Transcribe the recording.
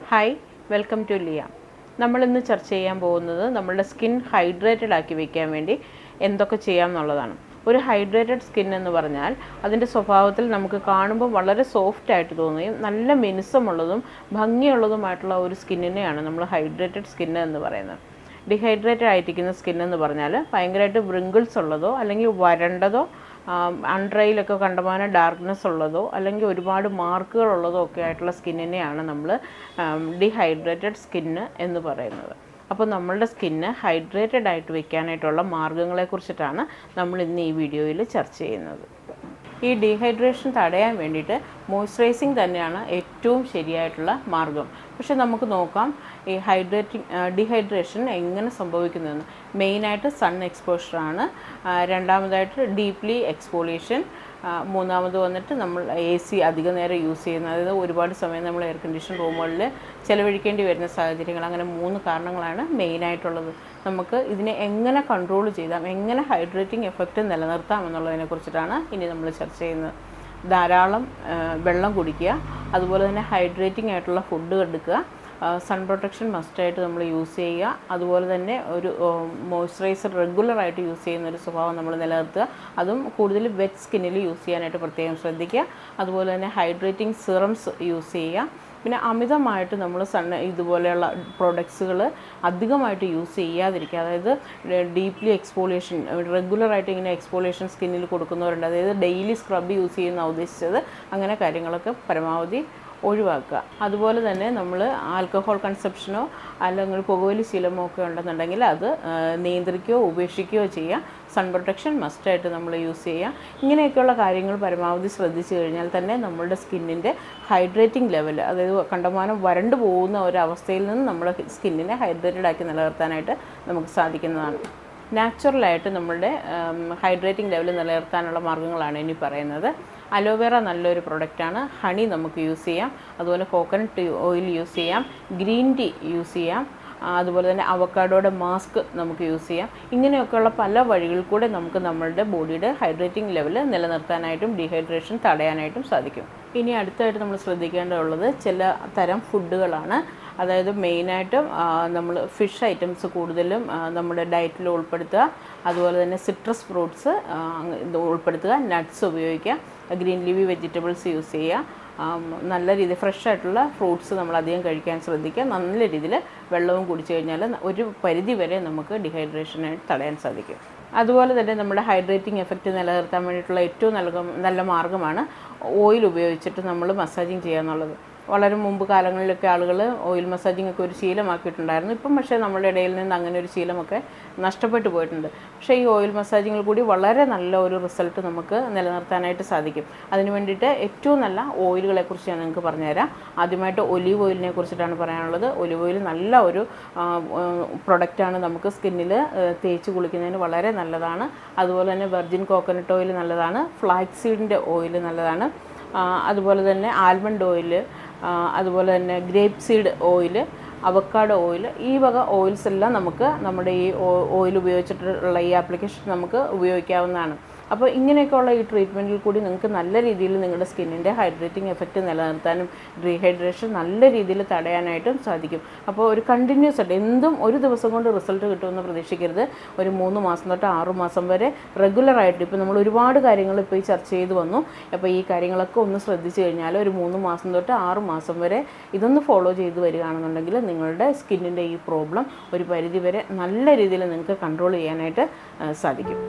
Hi, welcome to Liya. നമ്മളിന്ന് ചർച്ച ചെയ്യാൻ പോകുന്നത് നമ്മളുടെ സ്കിൻ ഹൈഡ്രേറ്റഡ് ആക്കി വയ്ക്കാൻ വേണ്ടി എന്തൊക്കെ ചെയ്യാം എന്നുള്ളതാണ്. ഒരു ഹൈഡ്രേറ്റഡ് സ്കിൻ എന്ന് പറഞ്ഞാൽ അതിൻ്റെ സ്വഭാവത്തിൽ നമുക്ക് കാണുമ്പോൾ വളരെ സോഫ്റ്റ് ആയിട്ട് തോന്നുകയും നല്ല മിനുസമുള്ളതും ഭംഗിയുള്ളതുമായിട്ടുള്ള ഒരു സ്കിന്നിനെയാണ് നമ്മൾ ഹൈഡ്രേറ്റഡ് സ്കിൻ എന്ന് പറയുന്നത്. ഡിഹൈഡ്രേറ്റഡ് ആയിരിക്കുന്ന സ്കിൻ എന്ന് പറഞ്ഞാൽ ഭയങ്കരമായിട്ട് വ്രിങ്കിൾസ് ഉള്ളതോ അല്ലെങ്കിൽ വരണ്ടതോ അൺഡ്രൈയിലൊക്കെ കണ്ടമാനം ഡാർക്ക്നെസ് ഉള്ളതോ അല്ലെങ്കിൽ ഒരുപാട് മാർക്കുകളുള്ളതോ ഒക്കെ ആയിട്ടുള്ള സ്കിന്നിനെയാണ് നമ്മൾ ഡീഹൈഡ്രേറ്റഡ് സ്കിന്ന് എന്ന് പറയുന്നത്. അപ്പോൾ നമ്മളുടെ സ്കിന്ന് ഹൈഡ്രേറ്റഡ് ആയിട്ട് വെക്കാനായിട്ടുള്ള മാർഗ്ഗങ്ങളെക്കുറിച്ചിട്ടാണ് നമ്മൾ ഇന്ന് ഈ വീഡിയോയിൽ ചർച്ച ചെയ്യുന്നത്. ഈ ഡീഹൈഡ്രേഷൻ തടയാൻ വേണ്ടിയിട്ട് മോയ്സ്ചറൈസിങ് തന്നെയാണ് ഏറ്റവും ശരിയായിട്ടുള്ള മാർഗ്ഗം. പക്ഷെ നമുക്ക് നോക്കാം ഈ ഡീഹൈഡ്രേഷൻ എങ്ങനെ സംഭവിക്കുന്നതെന്ന്. മെയിനായിട്ട് സൺ എക്സ്പോഷറാണ്, രണ്ടാമതായിട്ട് ഡീപ്ലി എക്സ്പോളിയേഷൻ, മൂന്നാമത് വന്നിട്ട് നമ്മൾ AC അധിക നേരം യൂസ് ചെയ്യുന്നത്, അതായത് ഒരുപാട് സമയം നമ്മൾ എയർ കണ്ടീഷൻ റൂമുകളിൽ ചിലവഴിക്കേണ്ടി വരുന്ന സാഹചര്യങ്ങൾ. അങ്ങനെ 3 കാരണങ്ങളാണ് മെയിനായിട്ടുള്ളത്. നമുക്ക് ഇതിനെ എങ്ങനെ കൺട്രോൾ ചെയ്താം, എങ്ങനെ ഹൈഡ്രേറ്റിംഗ് എഫക്റ്റ് നിലനിർത്താം എന്നുള്ളതിനെക്കുറിച്ചിട്ടാണ് ഇനി നമ്മൾ ചർച്ച ചെയ്യുന്നത്. ധാരാളം വെള്ളം കുടിക്കുക, അതുപോലെ തന്നെ ഹൈഡ്രേറ്റിംഗ് ആയിട്ടുള്ള ഫുഡ് എടുക്കുക, സൺ പ്രൊട്ടക്ഷൻ മസ്റ്റായിട്ട് നമ്മൾ യൂസ് ചെയ്യുക, അതുപോലെ തന്നെ ഒരു മോയ്സ്ചറൈസർ റെഗുലറായിട്ട് യൂസ് ചെയ്യുന്ന ഒരു സ്വഭാവം നമ്മൾ നിലനിർത്തുക. അതും കൂടുതൽ വെറ്റ് സ്കിന്നിൽ യൂസ് ചെയ്യാനായിട്ട് പ്രത്യേകം ശ്രദ്ധിക്കുക. അതുപോലെ തന്നെ ഹൈഡ്രേറ്റിംഗ് സിറംസ് യൂസ് ചെയ്യുക. പിന്നെ അമിതമായിട്ട് നമ്മൾ ഇതുപോലെയുള്ള പ്രോഡക്ട്സുകൾ അധികമായിട്ട് യൂസ് ചെയ്യാതിരിക്കുക. അതായത് ഡീപ്ലി എക്സ്പോളിയേഷൻ, റെഗുലറായിട്ട് ഇങ്ങനെ എക്സ്പോളിയേഷൻ സ്കിന്നിൽ കൊടുക്കുന്നവരുണ്ട്. അതായത് ഡെയിലി സ്ക്രബ് യൂസ് ചെയ്യുന്ന ഉദ്ദേശിച്ചത്. അങ്ങനെ കാര്യങ്ങളൊക്കെ പരമാവധി ഒഴിവാക്കുക. അതുപോലെ തന്നെ നമ്മൾ ആൽക്കഹോൾ കൺസപ്ഷനോ അല്ലെങ്കിൽ പുകവലി ശീലമോ ഒക്കെ ഉണ്ടെന്നുണ്ടെങ്കിൽ അത് നിയന്ത്രിക്കുകയോ ഉപേക്ഷിക്കുകയോ ചെയ്യുക. സൺ പ്രൊട്ടക്ഷൻ മസ്റ്റായിട്ട് നമ്മൾ യൂസ് ചെയ്യുക. ഇങ്ങനെയൊക്കെയുള്ള കാര്യങ്ങൾ പരമാവധി ശ്രദ്ധിച്ചു കഴിഞ്ഞാൽ തന്നെ നമ്മളുടെ സ്കിന്നിൻ്റെ ഹൈഡ്രേറ്റിംഗ് ലെവൽ, അതായത് കണ്ടമാനം വരണ്ടു പോകുന്ന ഒരവസ്ഥയിൽ നിന്ന് നമ്മുടെ സ്കിന്നിനെ ഹൈഡ്രേറ്റഡ് ആക്കി നിലനിർത്താനായിട്ട് നമുക്ക് സാധിക്കുന്നതാണ്. നാച്ചുറലായിട്ട് നമ്മളുടെ ഹൈഡ്രേറ്റിംഗ് ലെവൽ നിലനിർത്താനുള്ള മാർഗ്ഗങ്ങളാണ് ഇനി പറയുന്നത്. അലോവേറ നല്ലൊരു പ്രൊഡക്റ്റാണ്. ഹണി നമുക്ക് യൂസ് ചെയ്യാം, അതുപോലെ കോക്കനട്ട് ഓയിൽ യൂസ് ചെയ്യാം, ഗ്രീൻ ടീ യൂസ് ചെയ്യാം, അതുപോലെ തന്നെ അവക്കാഡോയുടെ മാസ്ക് നമുക്ക് യൂസ് ചെയ്യാം. ഇങ്ങനെയൊക്കെയുള്ള പല വഴികളിൽ കൂടെ നമുക്ക് നമ്മളുടെ ബോഡിയുടെ ഹൈഡ്രേറ്റിംഗ് ലെവൽ നിലനിർത്താനായിട്ടും ഡീഹൈഡ്രേഷൻ തടയാനായിട്ടും സാധിക്കും. ഇനി അടുത്തായിട്ട് നമ്മൾ ശ്രദ്ധിക്കേണ്ടതുള്ളത് ചില തരം ഫുഡുകളാണ്. അതായത് മെയിനായിട്ടും നമ്മൾ ഫിഷ് ഐറ്റംസ് കൂടുതലും നമ്മുടെ ഡയറ്റിൽ ഉൾപ്പെടുത്തുക. അതുപോലെ തന്നെ സിട്രസ് ഫ്രൂട്ട്സ് ഉൾപ്പെടുത്തുക, നട്ട്സ് ഉപയോഗിക്കുക, ഗ്രീൻ ലീവി വെജിറ്റബിൾസ് യൂസ് ചെയ്യുക. നല്ല രീതിയിൽ ഫ്രഷ് ആയിട്ടുള്ള ഫ്രൂട്ട്സ് നമ്മൾ അധികം കഴിക്കാൻ ശ്രദ്ധിക്കുക. നല്ല രീതിയിൽ വെള്ളവും കുടിച്ചു കഴിഞ്ഞാൽ ഒരു പരിധി വരെ നമുക്ക് ഡീഹൈഡ്രേഷനായിട്ട് തടയാൻ സാധിക്കും. അതുപോലെ തന്നെ നമ്മുടെ ഹൈഡ്രേറ്റിംഗ് എഫക്റ്റ് നിലനിർത്താൻ വേണ്ടിയിട്ടുള്ള ഏറ്റവും നല്ല മാർഗ്ഗമാണ് ഓയിൽ ഉപയോഗിച്ചിട്ട് നമ്മൾ മസാജിങ് ചെയ്യുക എന്നുള്ളത്. വളരെ മുമ്പ് കാലങ്ങളിലൊക്കെ ആളുകൾ ഓയിൽ മസാജിങ് ഒക്കെ ഒരു ശീലമാക്കിയിട്ടുണ്ടായിരുന്നു. ഇപ്പം പക്ഷേ നമ്മുടെ ഇടയിൽ നിന്ന് അങ്ങനെ ഒരു ശീലമൊക്കെ നഷ്ടപ്പെട്ടു പോയിട്ടുണ്ട്. പക്ഷേ ഈ ഓയിൽ മസാജിങ്ങിൽ കൂടി വളരെ നല്ല ഒരു റിസൾട്ട് നമുക്ക് നിലനിർത്താനായിട്ട് സാധിക്കും. അതിന് വേണ്ടിയിട്ട് ഏറ്റവും നല്ല ഓയിലുകളെക്കുറിച്ച് ഞാൻ നിങ്ങൾക്ക് പറഞ്ഞുതരാം. ആദ്യമായിട്ട് ഒലീവ് ഓയിലിനെ കുറിച്ചിട്ടാണ് പറയാനുള്ളത്. ഒലീവ് ഓയിൽ നല്ല ഒരു പ്രൊഡക്റ്റാണ്. നമുക്ക് സ്കിന്നിൽ തേച്ച് കുളിക്കുന്നതിന് വളരെ നല്ലതാണ്. അതുപോലെ തന്നെ വെർജിൻ കോക്കനട്ട് ഓയിൽ നല്ലതാണ്, ഫ്ലാക്സ് സീഡിൻ്റെ ഓയിൽ നല്ലതാണ്, അതുപോലെ തന്നെ ആൽമണ്ട് ഓയിൽ, അതുപോലെ തന്നെ grape seed oil, avocado oil, ഈ വക ഓയിൽസ് എല്ലാം നമുക്ക് നമ്മുടെ ഈ ഓയിൽ ഉപയോഗിച്ചിട്ടുള്ള ഈ ആപ്ലിക്കേഷൻ നമുക്ക് ഉപയോഗിക്കാവുന്നതാണ്. അപ്പോൾ ഇങ്ങനെയൊക്കെയുള്ള ഈ ട്രീറ്റ്മെൻറ്റിൽ കൂടി നിങ്ങൾക്ക് നല്ല രീതിയിൽ നിങ്ങളുടെ സ്കിന്നിൻ്റെ ഹൈഡ്രേറ്റിംഗ് എഫക്റ്റ് നിലനിർത്താനും ഡീഹൈഡ്രേഷൻ നല്ല രീതിയിൽ തടയാനായിട്ടും സാധിക്കും. അപ്പോൾ ഒരു കണ്ടിന്യൂസ് ആയിട്ട് എന്തും ഒരു ദിവസം കൊണ്ട് റിസൾട്ട് കിട്ടുമെന്ന് പ്രതീക്ഷിക്കരുത്. ഒരു 3 മാസം തൊട്ട് 6 മാസം വരെ റെഗുലറായിട്ട്, ഇപ്പോൾ നമ്മൾ ഒരുപാട് കാര്യങ്ങൾ ഇപ്പോൾ ഈ ചർച്ച ചെയ്ത് വന്നു. അപ്പോൾ ഈ കാര്യങ്ങളൊക്കെ ഒന്ന് ശ്രദ്ധിച്ചു കഴിഞ്ഞാൽ ഒരു 3 മാസം തൊട്ട് 6 മാസം വരെ ഇതൊന്ന് ഫോളോ ചെയ്ത് വരികയാണെന്നുണ്ടെങ്കിൽ നിങ്ങളുടെ സ്കിന്നിൻ്റെ ഈ പ്രോബ്ലം ഒരു പരിധി വരെ നല്ല രീതിയിൽ നിങ്ങൾക്ക് കൺട്രോൾ ചെയ്യാനായിട്ട് സാധിക്കും.